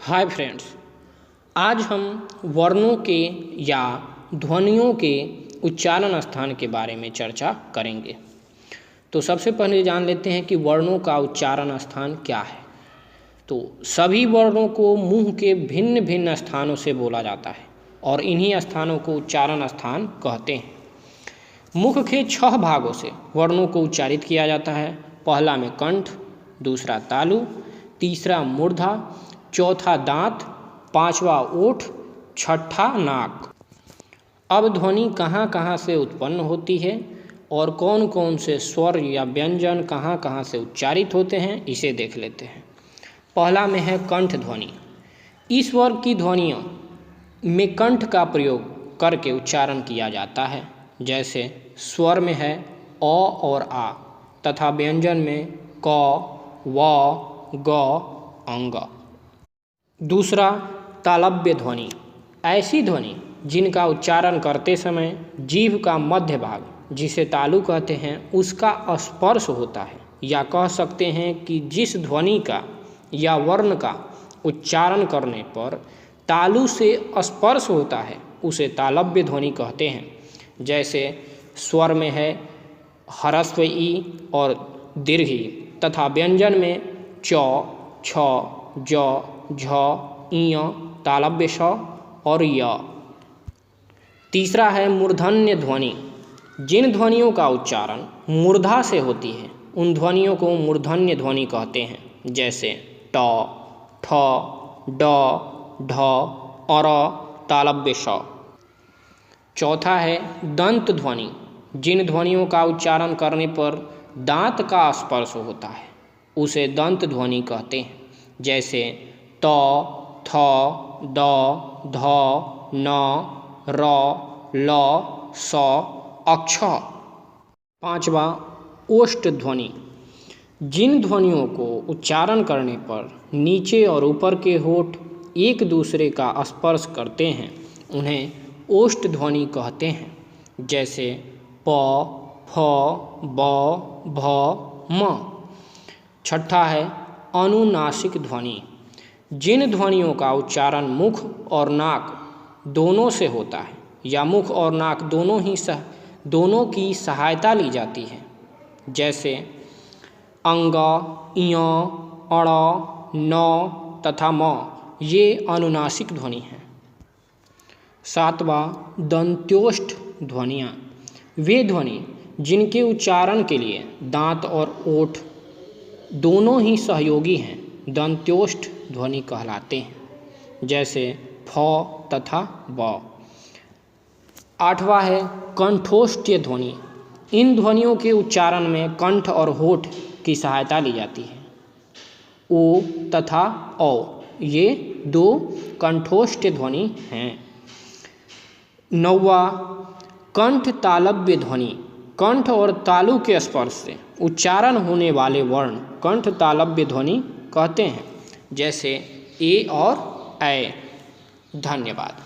Hi friends, आज हम वर्णों के या ध्वनियों के उच्चारण स्थान के बारे में चर्चा करेंगे। तो सबसे पहले जान लेते हैं कि वर्णों का उच्चारण स्थान क्या है। तो सभी वर्णों को मुंह के भिन्न भिन्न स्थानों से बोला जाता है और इन्हीं स्थानों को उच्चारण स्थान कहते हैं। मुख के 6 भागों से वर्णों को उच्चारित किया जाता है। पहला में कंठ, दूसरा तालु, तीसरा मूर्धा, चौथा दांत, पांचवा ओठ, छठा नाक। अब ध्वनि कहाँ कहाँ से उत्पन्न होती है और कौन कौन से स्वर या व्यंजन कहाँ कहाँ से उच्चारित होते हैं, इसे देख लेते हैं। पहला में है कंठ ध्वनि। इस वर्ग की ध्वनियों में कंठ का प्रयोग करके उच्चारण किया जाता है। जैसे स्वर में है अ और आ तथा व्यंजन में क, व, ग, अंग। दूसरा तालव्य ध्वनि। ऐसी ध्वनि जिनका उच्चारण करते समय जीभ का मध्य भाग, जिसे तालु कहते हैं, उसका स्पर्श होता है, या कह सकते हैं कि जिस ध्वनि का या वर्ण का उच्चारण करने पर तालु से स्पर्श होता है उसे तालव्य ध्वनि कहते हैं। जैसे स्वर में है ह्रस्व ई और दीर्घ ई तथा व्यंजन में च, छ, ज, झ, इय, तालव्य श और य। तीसरा है मूर्धन्य ध्वनि। जिन ध्वनियों का उच्चारण मूर्धा से होती है उन ध्वनियों को मूर्धन्य ध्वनि कहते हैं। जैसे ट, ठ, ड, ढ, अर, तालव्य श। चौथा है दंत ध्वनि। जिन ध्वनियों का उच्चारण करने पर दांत का स्पर्श होता है उसे दंत ध्वनि कहते हैं। जैसे त, थ, द, ध, न, र, ल, स, अक्ष। पांचवा ओष्ठ ध्वनि। जिन ध्वनियों को उच्चारण करने पर नीचे और ऊपर के होंठ एक दूसरे का स्पर्श करते हैं उन्हें ओष्ठ ध्वनि कहते हैं। जैसे प, फ, ब, भ, म। छठा है अनुनासिक ध्वनि। जिन ध्वनियों का उच्चारण मुख और नाक दोनों से होता है या मुख और नाक दोनों की सहायता ली जाती है। जैसे अंग, इय, अण, न तथा म, ये अनुनासिक ध्वनि हैं। सातवां दंत्योष्ठ ध्वनियाँ। वे ध्वनि जिनके उच्चारण के लिए दांत और ओठ दोनों ही सहयोगी हैं दंत्योष्ठ ध्वनि कहलाते हैं। जैसे फ तथा ब। आठवां है कंठोष्ठ्य ध्वनि। इन ध्वनियों के उच्चारण में कंठ और होठ की सहायता ली जाती है। ओ तथा औ, ये 2 कंठोष्ठ्य ध्वनि हैं। नौवां कंठ तालव्य ध्वनि। कंठ और तालु के स्पर्श से उच्चारण होने वाले वर्ण कंठ तालव्य ध्वनि कहते हैं। जैसे ए और ऐ। धन्यवाद।